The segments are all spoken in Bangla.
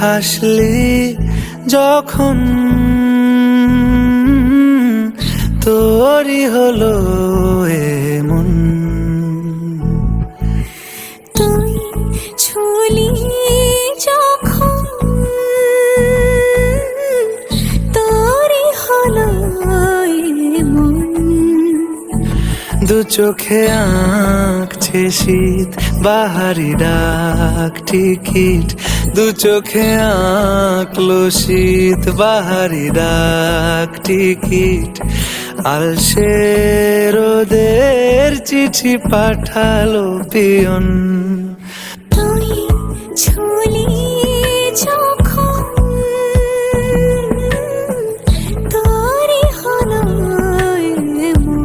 হাসলি যখন তোরই হলো এমন, তুই ছুলি যখন তোরই হলো এমন। দু চোখে আঁকছে শীত বাহারি ডাক টিকিট, দু চোখে আঁকলো শীত বাহারি ডাক টিকিট। আলসে রোদের চিঠি পাঠালো পিয়ন, তুই ছুলি যখন তোরই হলো এমন।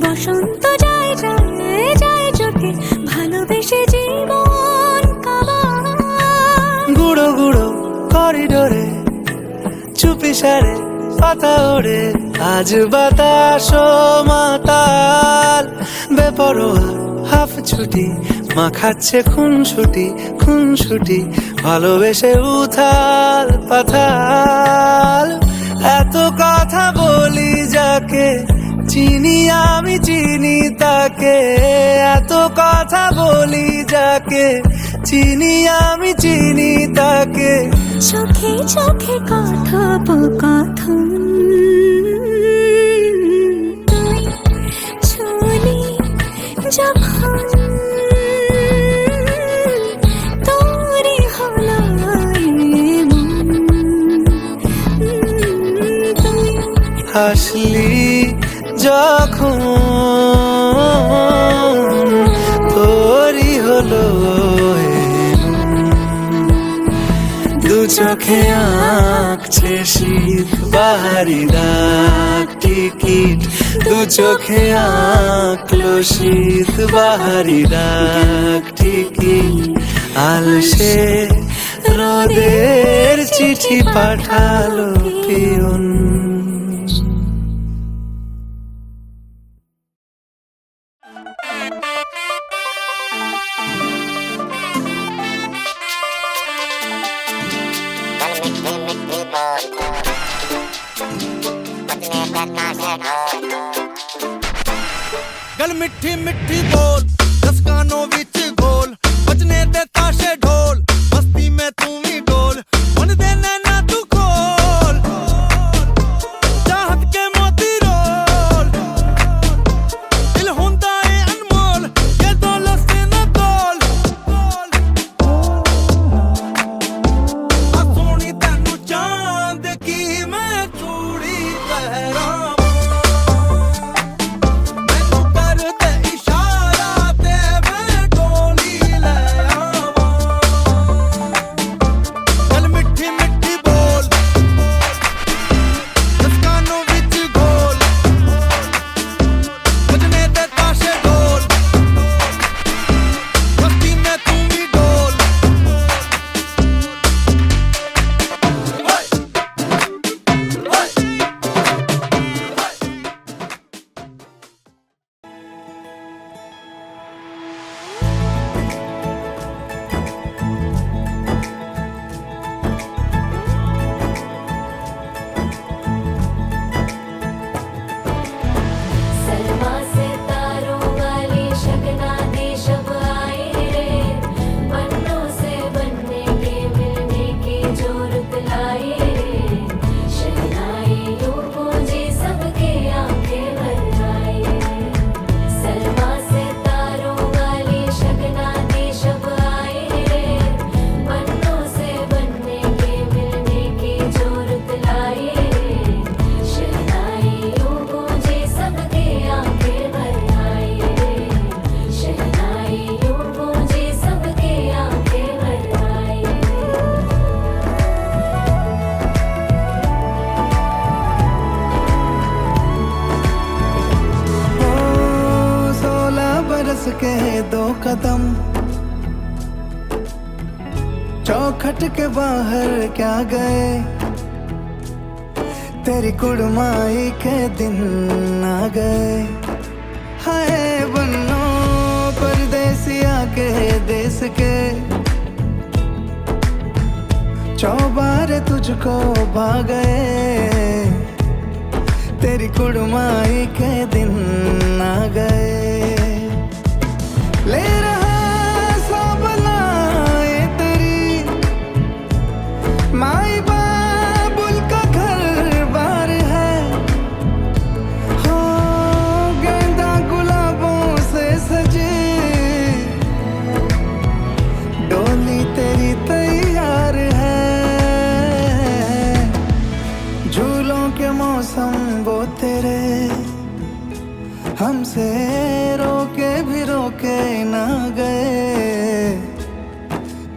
বসন্ত যায় যায় যায় চোখে ভালোবেসে জীবন কাবার। গুঁড়ো গুঁড়ো করিডোরে চুপি সারে পাতা ওড়ে, আজ বাতাস মাতাল বেপরোয়া হাফ ছুটি, মাখাচ্ছে খুনসুটি খুনসুটি, ভালোবেসে উথাল পাথাল। এত কথা বলি যাকে চিনি আমি চিনি তাকে, এত কথা বলি যাকে চিনি আমি চিনি তাকে। চোখে চোখে কথোপকথন, তুই ছুলি যখন তোরই হলো এমন। তুই হাসলি যখন তোরই হলো এমন, দু চোখে আঁকছে শীত বাহারি ডাক টিকিট, দু চোখে আঁকলো শীত বাহারি ডাক টিকিট। আলসে রোদের চিঠি পাঠালো পিয়ন। गल मिठी मिठी बोल दस कानों विच गोल, बजने दे ताशे ढोल, मस्ती में तू भी डोल, मन दे नैना तू खोल, चाहत के मोती रोल, दिल हुंदा है अनमोल, ये दौलत से न तोल। आ सोनी तैनू चांद की मैं चूड़ी पहरां, मैनू कर दे इशारा चौखट के बाहर क्या गए, तेरी कुड़माई के दिन आ गए। हाय बन्नो परदेसिया के देश के, चौबारे तुझको भा गए, तेरी कुड़माई के दिन आ गए। ले रहा सब लाए तेरी माई बाबुल का घर बार है, हो गेंदा गुलाबों से सजी डोली तेरी तैयार है। झूलों के मौसम वो तेरे, हमसे रोके भी रोके ना गए,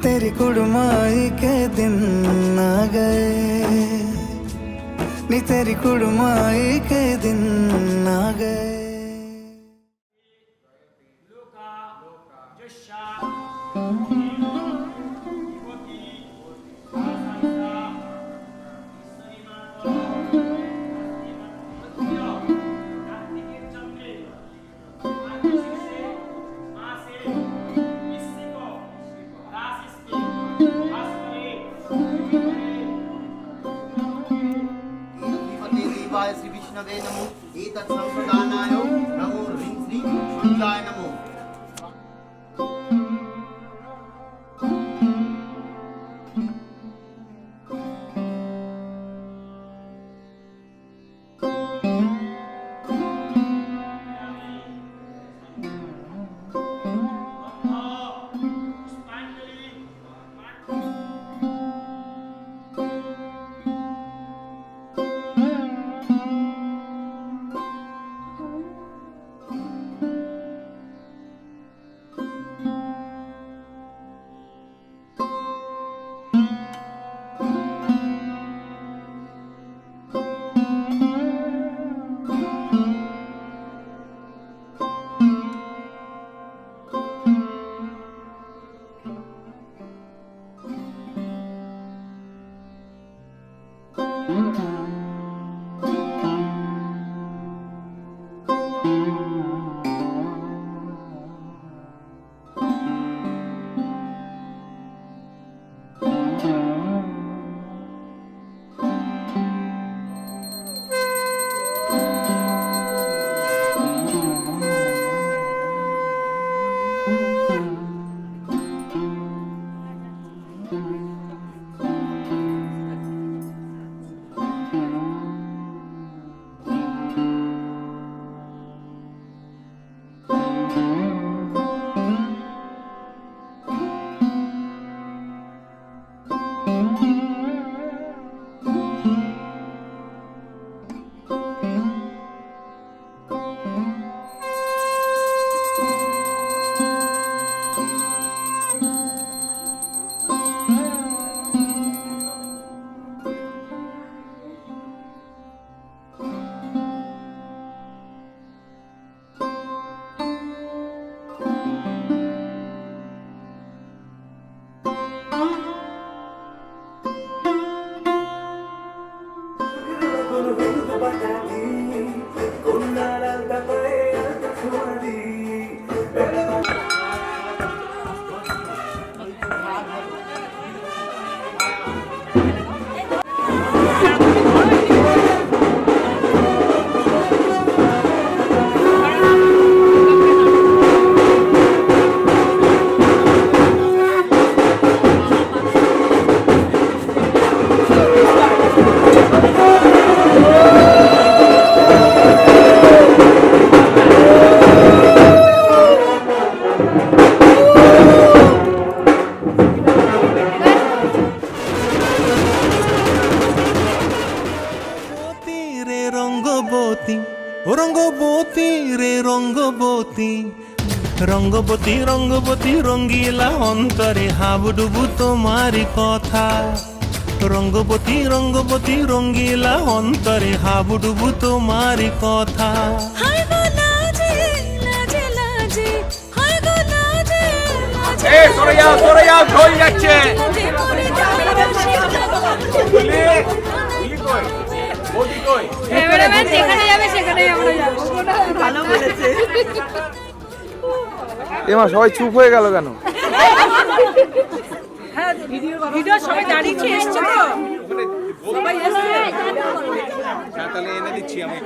तेरी कुड़माई के दिन आ गए, नी तेरी कुड़माई के दिन आ गए। श्री विष्णवे नमो, एतत् संप्रदानाय नमो, ह्रीं श्री सूर्याय नमो। রঙ্গবতী রে রঙ্গবতী, রঙ্গবতী রঙ্গবতী রঙ্গিলা অন্তরে হাবুডুবু তোমারি কথা। রঙ্গবতী রঙ্গবতী রঙ্গিলা অন্তরে হাবুডুবু তোমারি কথা। হায় গো লাজে লাজে লাজে, হায় গো লাজে লাজে। সরে যাও ঢোল যাচ্ছে ক্যামেরাম্যান যেখানে যাবে সেখানেই আমরা যাবো ভালো বলেছে এমা সবাই চুপ হয়ে গেল কেন? হ্যাঁ ভিডিও সবাই দাঁড়িয়ে এসছে তো সবাই এসছে তাহলে এনে দিচ্ছি আমি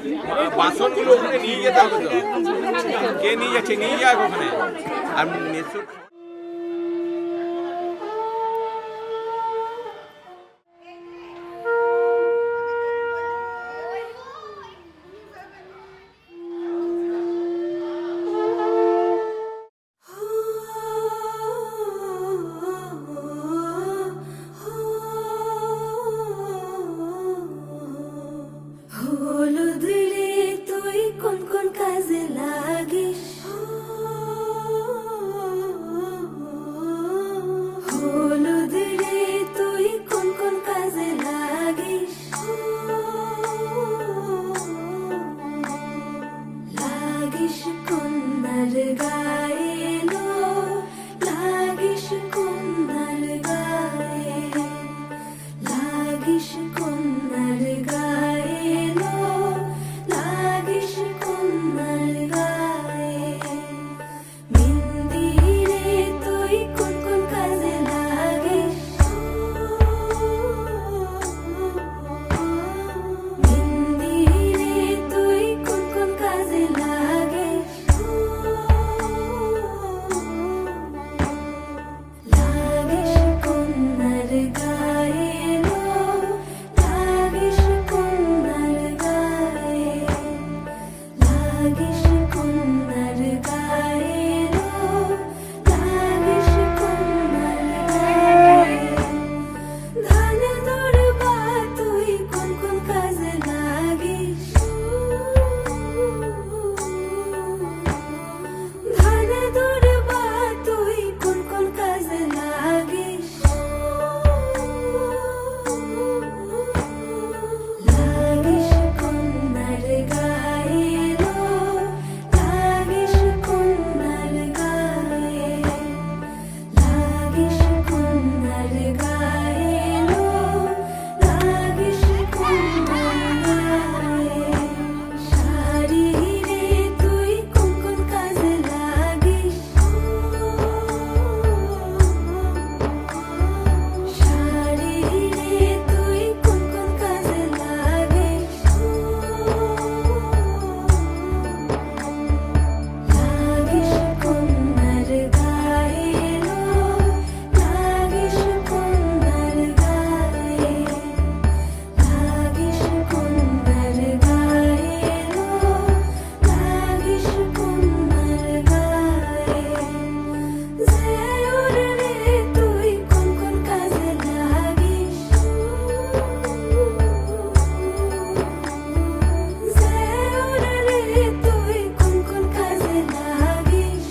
বাসনগুলো ওখানে নিয়ে যেতে হবে তো কে নিয়ে যাচ্ছে নিয়ে যাক ওখানে আর মেসো হলুদ রে তুই কোন কোন কাজে লাগিস হলুদ রে তুই কোন কোন কাজে লাগিস লাগিস কন্যার গায়ে লো লাগিস কন্যার গায়ে লাগিস কন্যার গায়ে লো লাগিস কন্যার গায়ে মেহেন্দি রে তুই কোন কোন কাজে লাগিস মেহেন্দি রে তুই কোন কোন কাজে লাগিস লাগিস কন্যার গায়ে লো লাগিস কন্যার গায়ে লাগিস কন্যার গায়ে লো লাগিস কন্যার গায়ে ধান দৌড়বা তুই কোন কোন কাজে লাগিস ধান দৌড়বা তুই কোন কোন কাজে লাগিস লাগিস কন্যার গায়ে লো লাগিস কন্যার গায়ে লাগিস কন্যার গায়ে লো লাগিস কন্যার গায়ে শাড়ি রে তুই কোন কোন কাজে লাগিস শাড়ি রে তুই কোন কোন কাজে লাগিস লাগিস কন্যার গায়ে লো লাগিস কন্যার গায়ে লাগিস কন্যার গায়ে লো লাগিস কন্যার গায়ে জেউর রে তুই কোন কোন কাজে লাগিস জেউর রে তুই কোন কোন কাজে লাগিস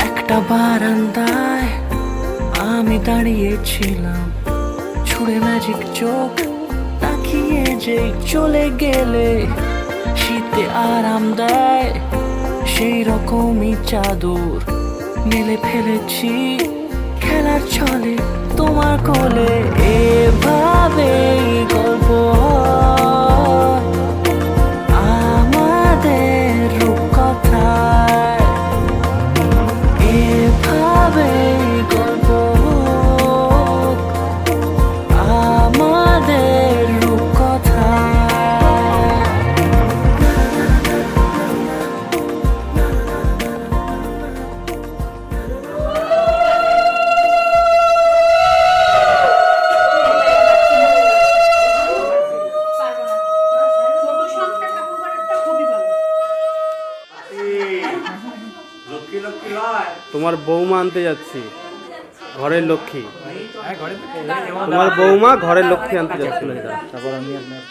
একটা বারান্দায় আমি দাঁড়িয়েছিলাম, ছুড়ে ম্যাজিক চোখ তাকিয়ে যে চলে গেলে, শীতে আরাম দেয় সেই রকমই চাদর মেলে ফেলেছি খেলার ছলে তোমার কোলে। এভাবেই গল্প হয় আমাদের রূপকথায়, এভাবেই গল্প হোক আমাদের রূপকথায়। তোমার বৌমা আনতে যাচ্ছি, ঘরের লক্ষ্মী। তোমার বৌমা ঘরের লক্ষ্মী আনতে যাচ্ছি। তারপর আমি আপনার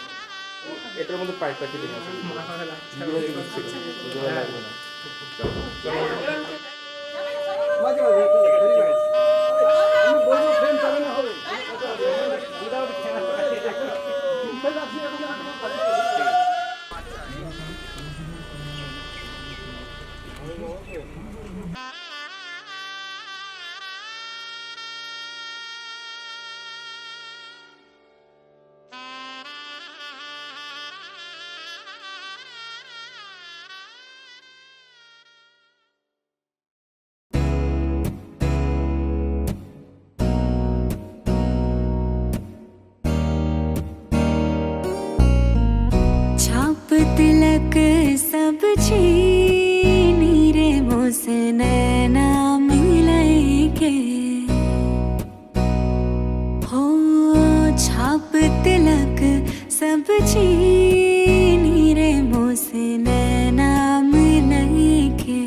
এটার মধ্যে পাইপ পাখি দিলাম। छाप तिलक सब छीनी रे मोसे नैना मिलई के हो। छाप तिलक सब छीनी रे मोसे नैना मिलई के।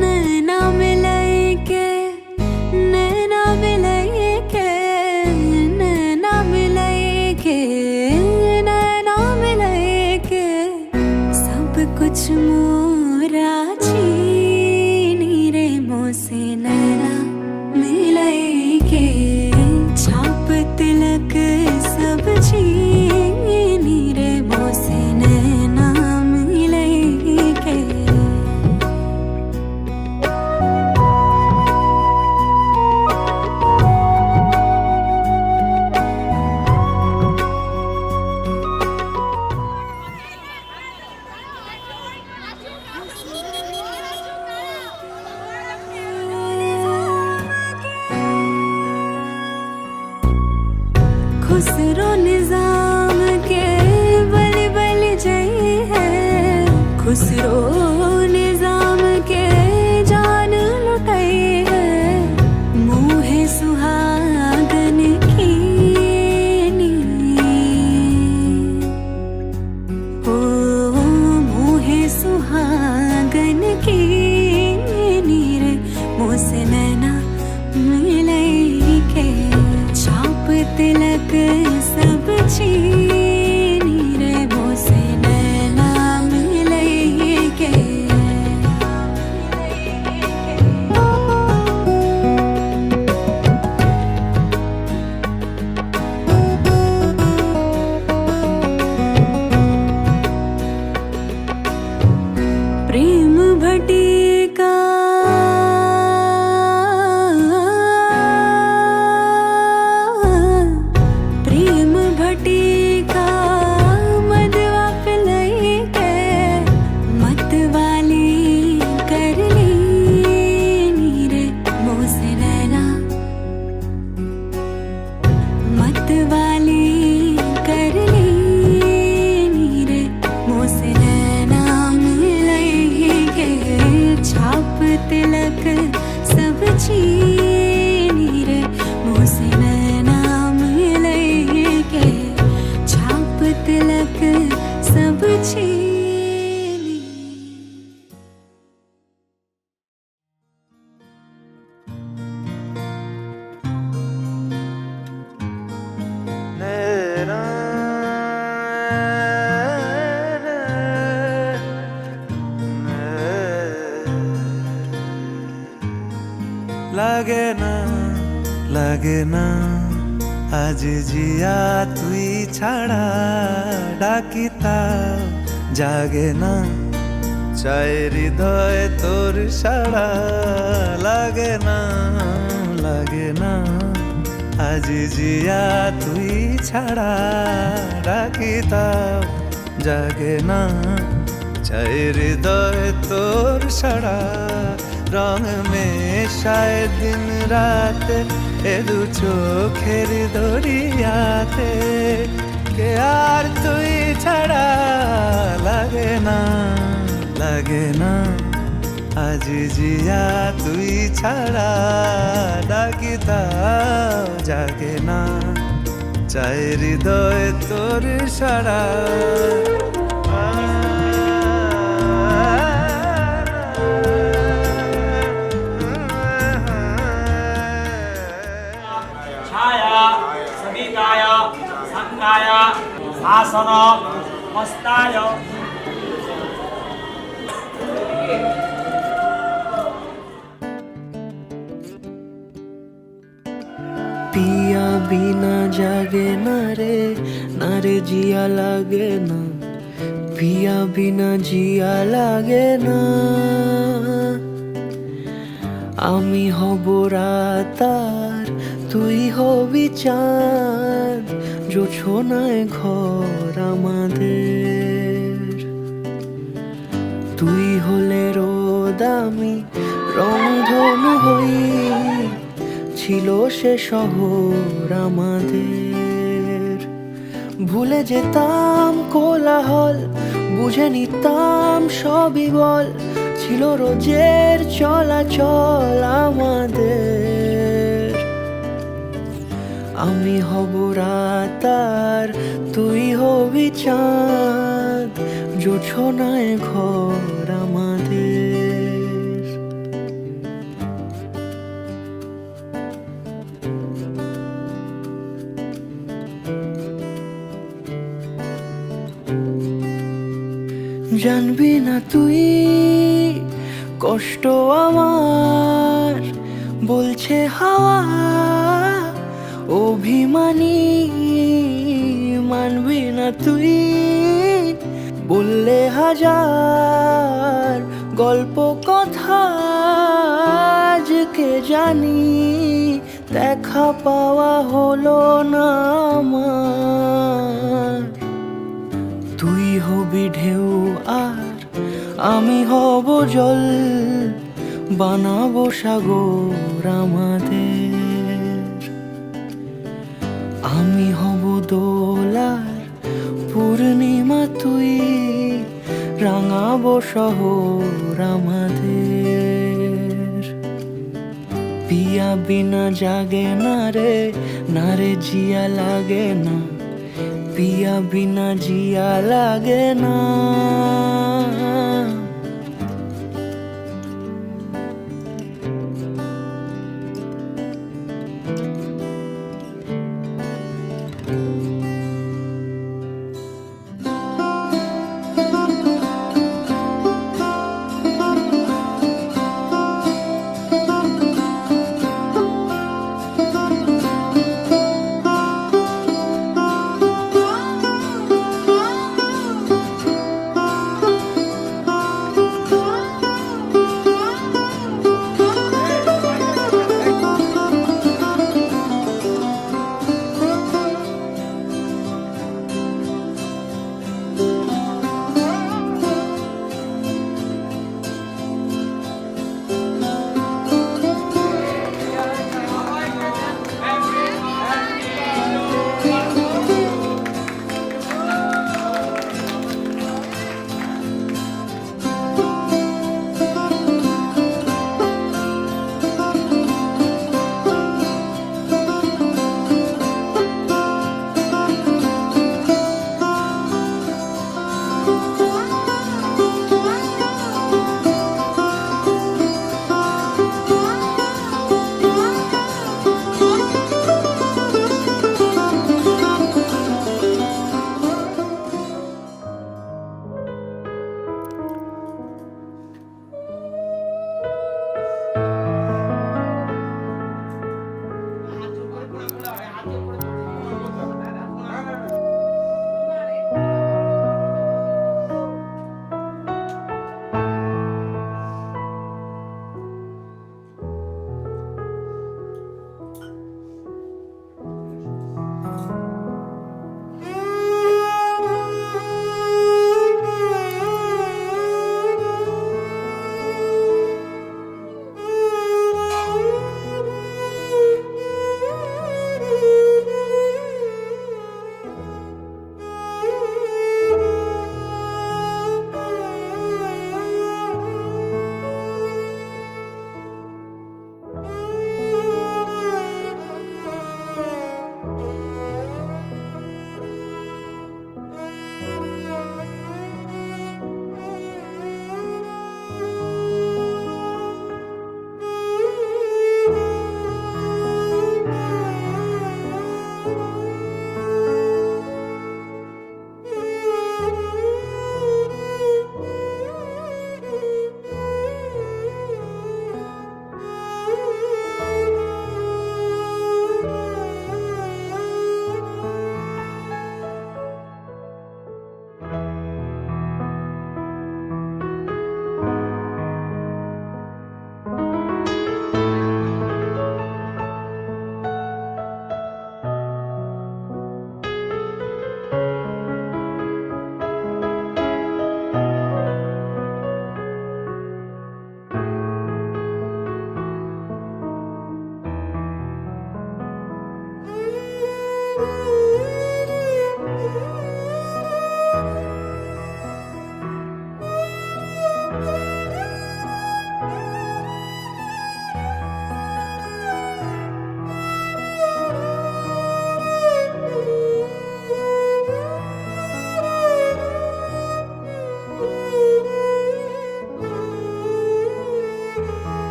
नैना मिलई के, नैना मिलई के, नैना मिलई के, नैना मिलई के। सब कुछ मोरा छीनी रे मोसे नैना मिलई के। छाप तिलक सब छीनी रे मोसे नैना मिलई के। खुसरो निजाम के बलि बलि जई है। खुसरो निजाम के जान लुटाई है। मुँहे सुहागन की ओ मुँहे सुहागन की रे मोसे नैना मिलई के। छाप तिलक सब छीनी रे मोसे नैना मिलई के। प्रेम भटिका प्रेम भटिका मदवा पिलई के। मतवाली कर ली रे मोसे नैना। मतवाली कर ली रे मोसे नैना मिलई के। छाप तिलक सब छीनी रे मोसे नैना मिलई के। छाप तिलक सब छीनी। লাগে না লাগে না আজ জিয়া তুই ছাড়া ডাকিতা জাগে না চাই হৃদয় তোর সাড়া লাগে না লাগে না আজ জিয়া তুই ছাড়া ডাকি তাও জাগে না চাই হৃদয় তোর সারা রং মেশায় দিন রাতে এ দু চোখের দরিয়াতে কে আর তুই ছাড়া লাগে না লাগে না আজ জিয়া তুই ছাড়া ডাকি তাও জাগে না চাই হৃদয় তোর সারা छाया सविताय संगाय आसन मस्ताय पिया बिना जागे ना रे जिया लागे ना पिया बिना जिया लागे ना আমি হব রাতার তুই হবি চাঁদ জোছনায় ঘর আমাদের তুই হলে রোদ আমি রংধনু হই ছিল সে শহর আমাদের ভুলে যেতাম কোলাহল বুঝে নিতাম সবই বল ছিল রোজের চলাচল আমাদের আমি হব রাতার তুই হবি চাঁদ জোছনায় ঘর আমাদের জানবি না তুই কষ্ট আমার বলছে হাওয়া অভিমানী মানবি না তুই বললে হাজার গল্প কথা আজকে জানি দেখা পাওয়া হলো না আমার তুই হবি ঢেউ আর আমি হব জল বানাবো সাগর আমাদের আমি হব দোলার পূর্ণিমা তুই রাঙাবো শহর আমাদের পিয়া বিনা জাগে না রে জিয়া লাগে না पिया बिना जिया लागे ना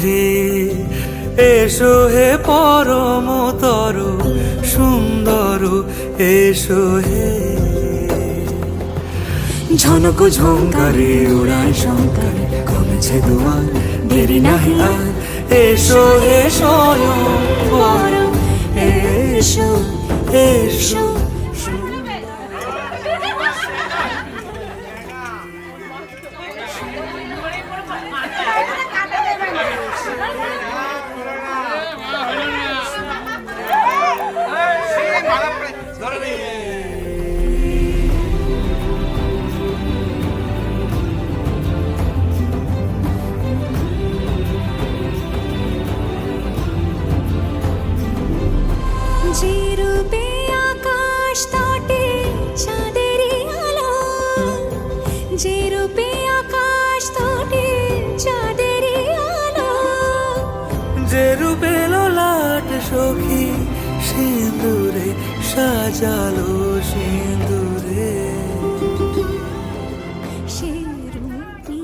রে, এসো হে পরমতর সুন্দর, এসো হে। ঝনক ঝঙ্কারে উড়ায় শঙ্কার, কমেছে দুয়ার, দেরি নাহি আর, এসো হে স্বয়ং বর, এসো এসো। যে রূপে আকাশ তটে চাঁদেরই আলো, যে রূপে আকাশ তটে চাঁদেরই আলো, যে রূপে ললাট সখী সিঁদুরে সাজালো সিঁদুরে। সে রূপী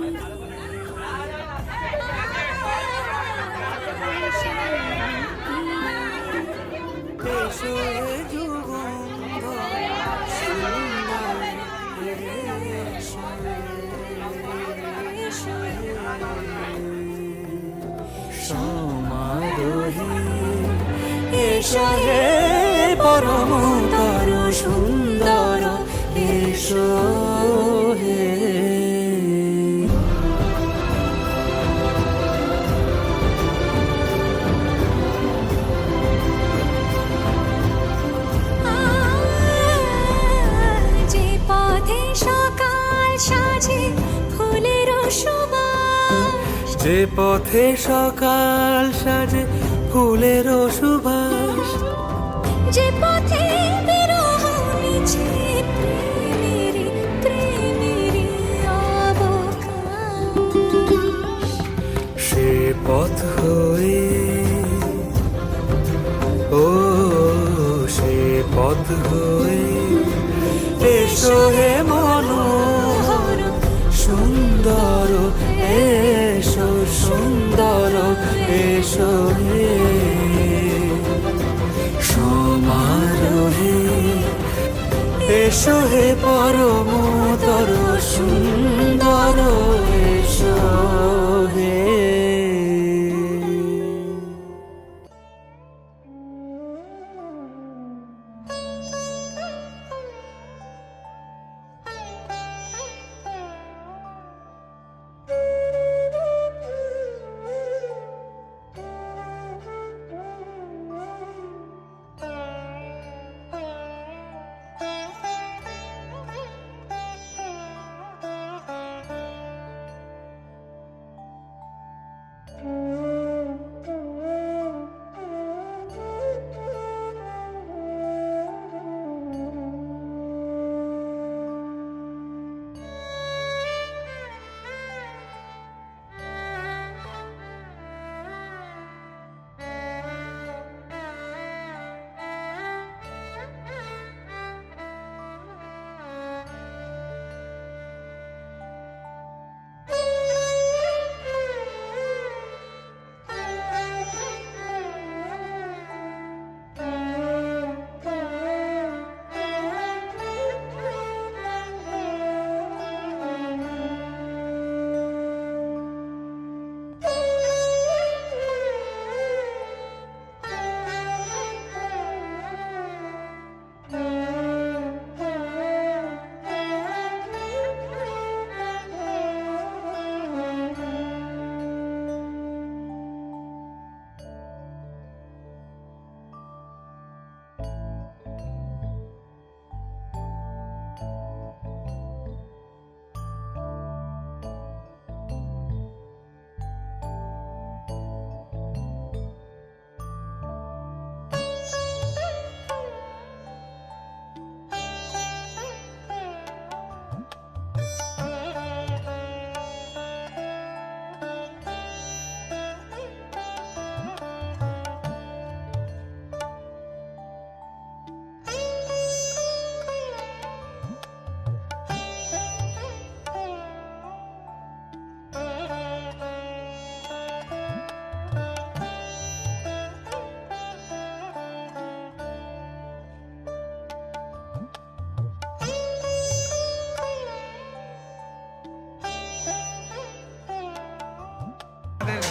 এসো হে যুগন্ধর সুন্দর, এসো এসো সমারোহে, এসো হে পরমতর সুন্দর, এসো হে। যে পথে সকাল সাজে ফুলের সুবাস, যে পথে সকাল সাজে ফুলের সুবাস, যে পথে বিরহ মিছে প্রেমেরই প্রেমেরই অবকাশ, সে পথ হয়ে, ও সে পথ হয়ে, এসো হে মনোহর সুন্দর, এসো সুন্দর, এসো হে সমারোহে, এসো হে পরমতর সুন্দর, এসো হে।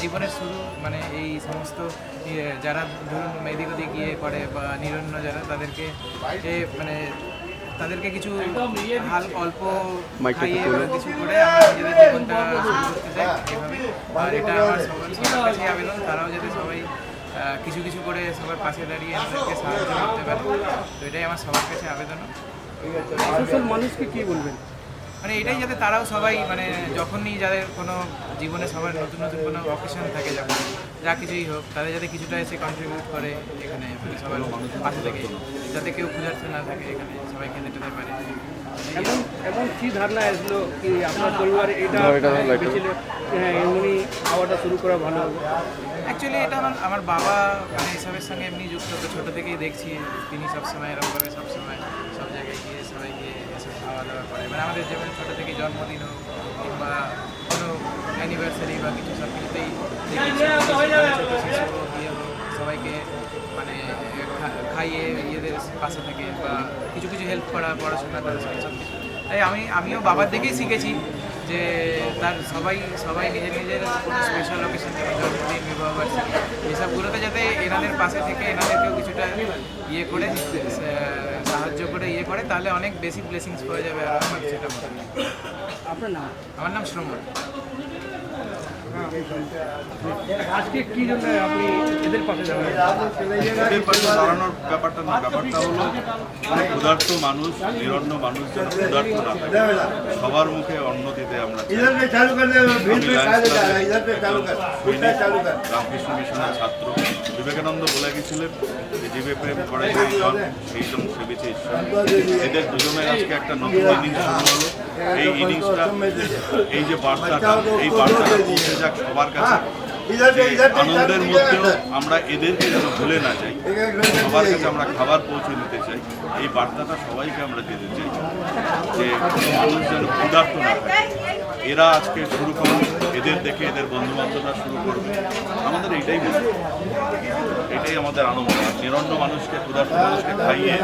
জীবনের শুরু মানে এই সমস্ত যারা ধরুন এদিক ওদিক ইয়ে করে বা নিরন্ন যারা তাদেরকে মানে তাদেরকে কিছু অল্প খাইয়ে বা কিছু করে আমরা নিজেদের জীবনটা শুরু করতে চাই এভাবে। আর এটা আমার সবার কাছেই আবেদন, তারাও যাতে সবাই কিছু কিছু করে সবার পাশে দাঁড়িয়ে আমাদেরকে সাহায্য করতে পারে। তো এটাই আমার সবার কাছে আবেদন। মানুষকে কি বলবেন? মানে এটাই যাতে তারাও সবাই মানে যখনই যাদের কোনো জীবনে সবার নতুন নতুন কোনো অকেশন থাকে, যখন যা কিছুই হোক, তাদের যাতে কিছুটা এসে কন্ট্রিবিউট করে এখানে, মানে সবার পাশে থেকে, যাতে কেউ ক্ষুধার্ত না থাকে, এখানে সবাই খেতে টেতে পারে। এখন কি ধারণা আসলো কি আপনার পরিবার এটা এমনি খাওয়াটা শুরু করা ভালো হবে? অ্যাকচুয়ালি এটা আমার বাবা মানে এসবের সঙ্গে এমনি যুক্ত, তো ছোটো থেকেই দেখছি তিনি সবসময় এরকমভাবে সবসময় সব জায়গায় গিয়ে সবাইকে এসব খাওয়া দাওয়া করে। মানে আমাদের যেমন ছোটো থেকে জন্মদিন হোক কিংবা কোনো অ্যানিভার্সারি বা কিছু সব কিছুতেই ছোটো শিশু হোক ইয়ে হোক সবাইকে মানে খাইয়ে ইয়েদের পাশে থেকে বা কিছু কিছু হেল্প করা, পড়াশোনা করা সব কিছু। তাই আমিও বাবার দেখেই শিখেছি যে তার সবাই নিজের কোনো স্পেশাল অকেশন থেকে জন্মদিন, বিবাহবার্ষিকী এসবগুলোতে যাতে এনাদের পাশে থেকে এনাদেরকেও কিছুটা ইয়ে করে সাহায্য করে ইয়ে করে, তাহলে অনেক বেশি ব্লেসিংস পাওয়া যাবে। আর আমার সেটা মনে হয়। আপনার নাম? আমার নাম শ্রমণ। আজকে কি জন্য আপনি এদের পাশে দাঁড়ালেন? এদের পাশে দাঁড়ানোর ব্যাপারটা না, ব্যাপারটা হলো ক্ষুধার্ত মানুষ, নিরন্ন মানুষ যেন ক্ষুধার্ত না থাকে, সবার মুখে অন্ন দিতে আমরা রামকৃষ্ণ মিশনের ছাত্র। বিবেকানন্দ বলে গেছিলেন যে জীবে প্রেম করে সেই জন সেবিছে ঈশ্বর। এদের দুজনের আজকে একটা নতুন ইনিংস শুরু হলো। এই ইনিংসটা, এই যে বার্তাটা, এই বার্তাটা পৌঁছে যাক সবার কাছে। আনন্দের মধ্যেও আমরা এদেরকে যেন ভুলে না যাই, সবার কাছে আমরা খাবার পৌঁছে দিতে চাই। এই বার্তাটা সবাইকে আমরা দিতে চাই যে মানুষ যেন ক্ষুধার্ত না থাকে। এরা আজকে শুরু করবে, এদের দেখে এদের বন্ধু বান্ধবরা শুরু করবে। আমাদের এইটাই মনে হয়, এটাই আমাদের আনন্দ। নিরন্ন মানুষকে, ক্ষুধার্ত মানুষকে খাইয়ে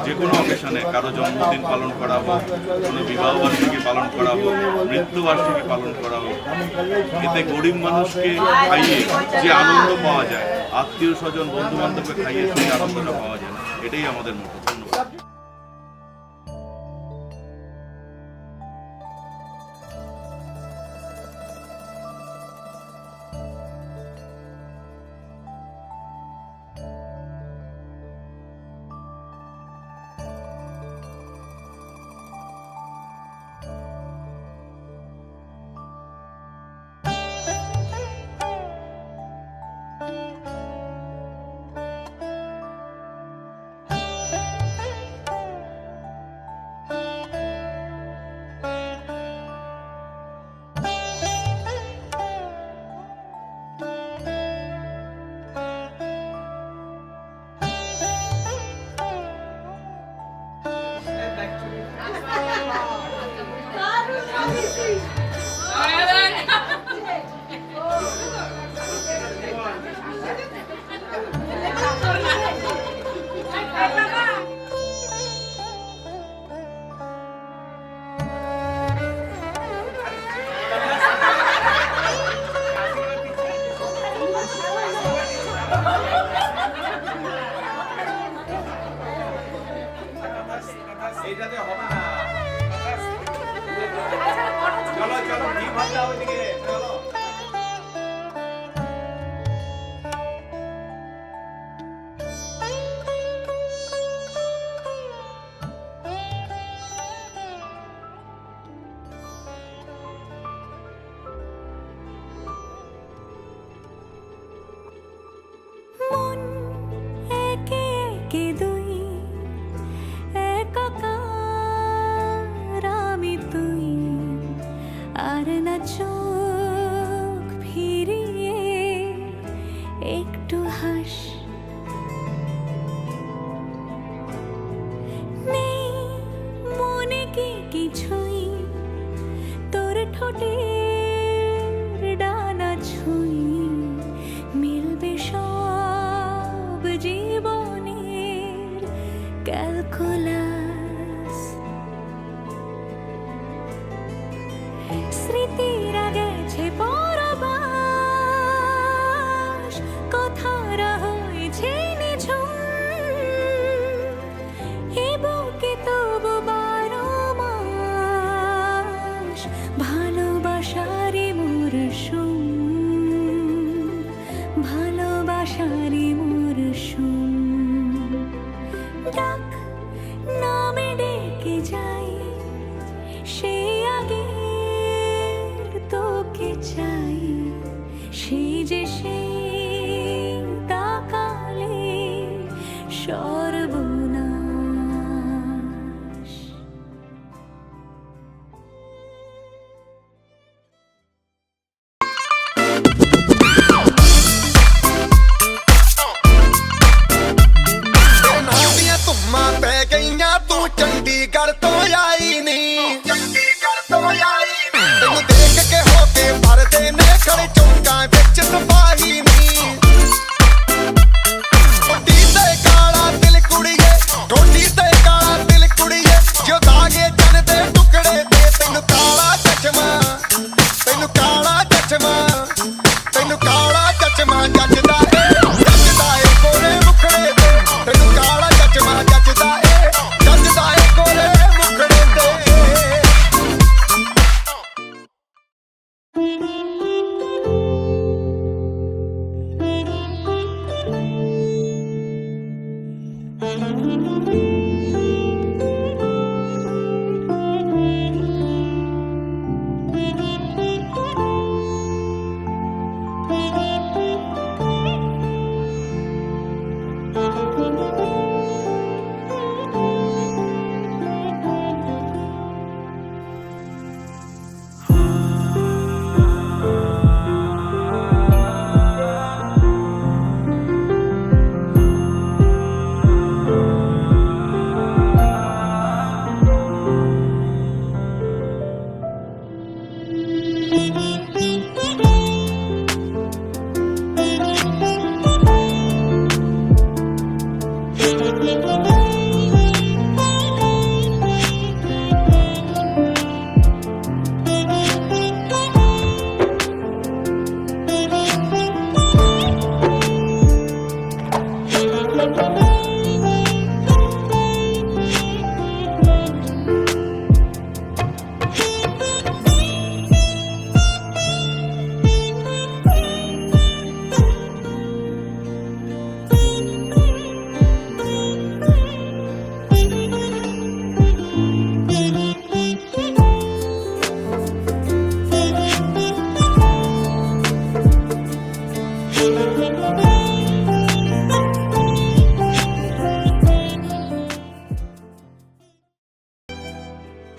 যে কোনো অকেশনে, কারো জন্মদিন পালন করা হোক, কোনো বিবাহবার্ষিকী পালন করা হোক, মৃত্যুবার্ষিকী পালন করা হোক, এতে গরিব মানুষকে খাইয়ে যে আনন্দ পাওয়া যায়, আত্মীয় স্বজন বন্ধু বান্ধবকে খাইয়ে সেই আনন্দটা পাওয়া যায় না। এটাই আমাদের মতো। ধন্যবাদ। এইটাতে হবে না। চলো চলো, কি ভাবনা ওইদিকে চলো। মন একে একে দুই, একাকার আমি তুই, আর না চোখ ফিরিয়ে একটু হাস। নেই মনে কি কিছুই, তোর ঠোঁটের ডানা ছুঁই, মিলবে সব জীবনের ক্যালকুলাস। স্মৃতিরা গেছে পরবার, সর্বনাশ। ਤੂੰ ਚੰਡੀਗੜ੍ਹ ਤੋਂ ਆਈ ਨੀ ਤੈਨੂੰ ਦੇਖ ਕੇ ਹੋ ਕੇ ਭਰਦੇ ਨੇ ਖੜੇ ਚੌਂਕਾਂ ਵਿੱਚ ਸਿਪਾਹੀ ਨੀ ਟੋਡੀ ਤੇ ਕਾਲਾ ਦਿਲ ਕੁੜੀਏ ਟੋਡੀ ਤੇ ਕਾਲਾ ਦਿਲ ਕੁੜੀਏ ਜੋ ਦਾਗੇ ਜਨ ਦੇ ਟੁਕੜੇ ਤੇ ਤੈਨੂੰ ਕਾਲਾ ਚਸ਼ਮਾ ਤੈਨੂੰ ਕਾਲਾ ਚਸ਼ਮਾ ਤੈਨੂੰ ਕਾਲਾ ਚਸ਼ਮਾ ਜੱਜਦਾ ਏ ਕੋਰੇ ਮੁਖੜੇ ਤੇ ਤੈਨੂੰ ਕਾਲਾ ਚਸ਼ਮਾ ਜੱਜਦਾ ਏ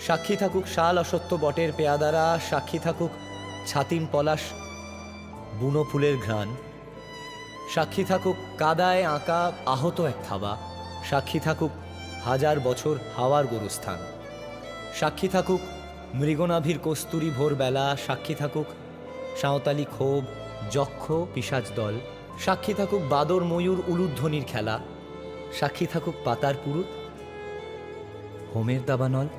সাক্ষী থাকুক শাল অসত্য বটের পেয়াদারা, সাক্ষী থাকুক ছাতিম পলাশ বুনো ফুলের ঘ্রাণ, সাক্ষী থাকুক কাদায় আঁকা আহত এক থাবা, সাক্ষী থাকুক হাজার বছর হাওয়ার গোরস্থান, সাক্ষী থাকুক মৃগনাভির কস্তুরী ভোরবেলা, সাক্ষী থাকুক সাঁওতালি ক্ষোভ যক্ষ পিশাচ দল, সাক্ষী থাকুক বাদর ময়ূর উলুধ্বনির খেলা, সাক্ষী থাকুক পাতার পুরুত হোমের দাবানল।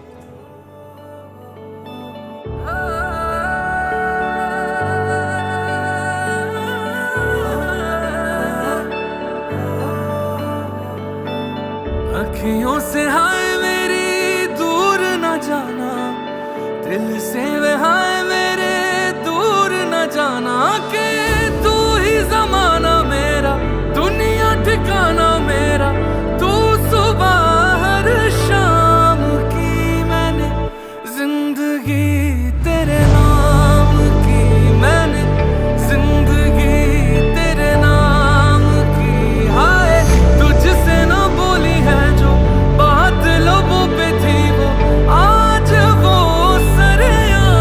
अखियों से हाय मेरी दूर न जाना, दिल से वे हाय मेरे दूर न जाना, कि तू ही जमाना मेरा दुनिया ठिकाना मेरा, तू सुबह हर शाम की मैंने जिंदगी तेरे नाम की, मैंने जिंदगी तेरे नाम की, हाय तुझसे ना बोली है बात लोगों पे थी वो आज वो सरेआम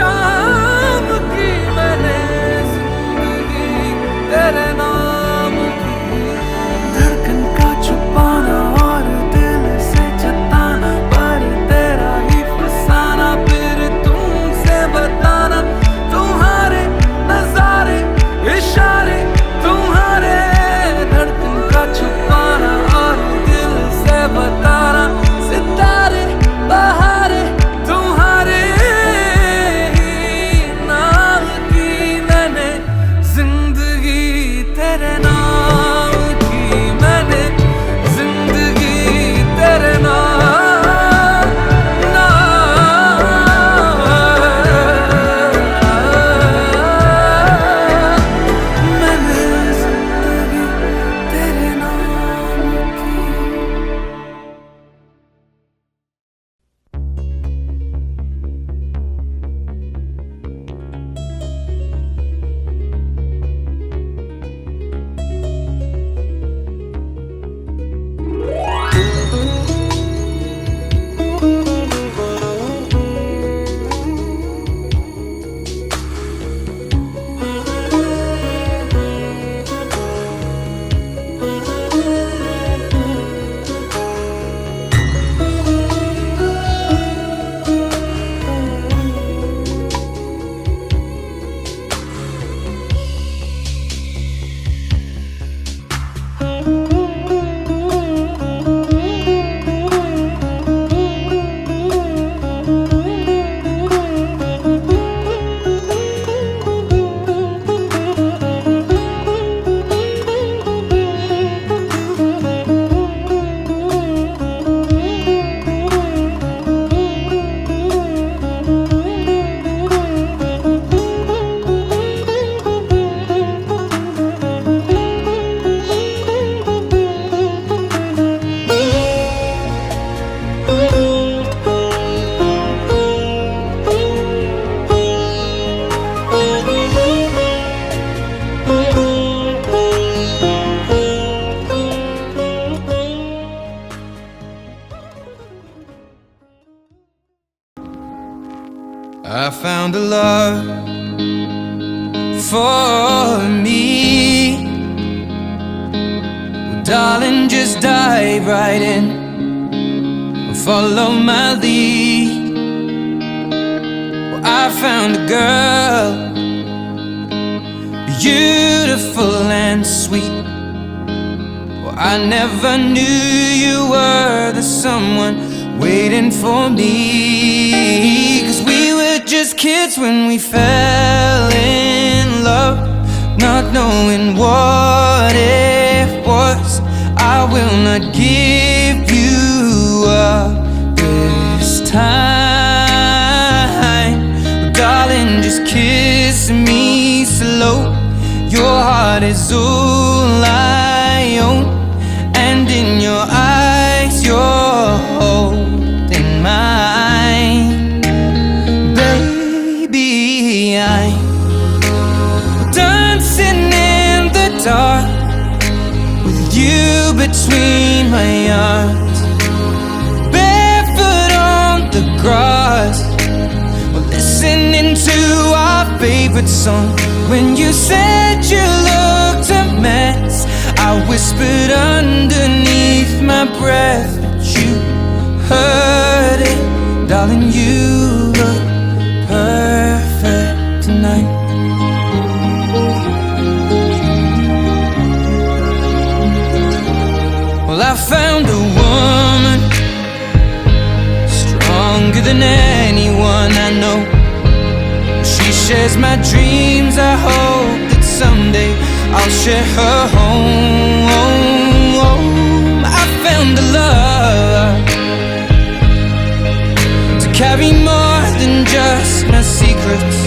शाम की मैंने जिंदगी तेरे नाम की धड़कन का छुपाना और दिल से जताना पर तेरा ही फसाना फिर तुमसे बताना तुम्हारे नजारे इशारे तुम्हारे धड़कन का छुपाना और दिल से बताना सितारे बहारे तुम्हारे ही नाम की मैंने जिंदगी तेरे नाम की मैंने जिंदगी तेरे नाम मैंने जिंदगी तेरे नाम की I found a love for me. Well, darling, just dive right in and follow my lead. Well, I found a girl, beautiful and sweet. Well, I never knew you were the someone waiting for me. 'Cause we were just kids when we fell in love, not knowing what it was. I will not give you up this time. Darling, just kiss me slow. Your heart is all I own, and in your eyes you're holding mine. Baby, I'm dancing in the dark with you between my arms, barefoot on the grass, we're listening to our favorite song. When you said you looked a mess, I whispered underneath my breath, but you heard it. Darling, you look perfect tonight. Well, I found a woman stronger than anyone I know. She shares my dreams. I hope that someday I'll share her home. I found a love to carry more than just my secrets,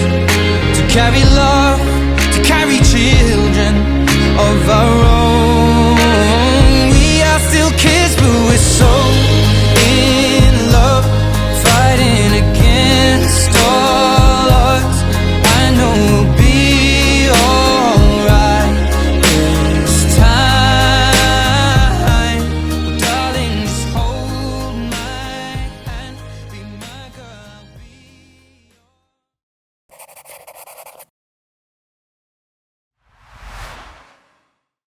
to carry love, to carry children of our own.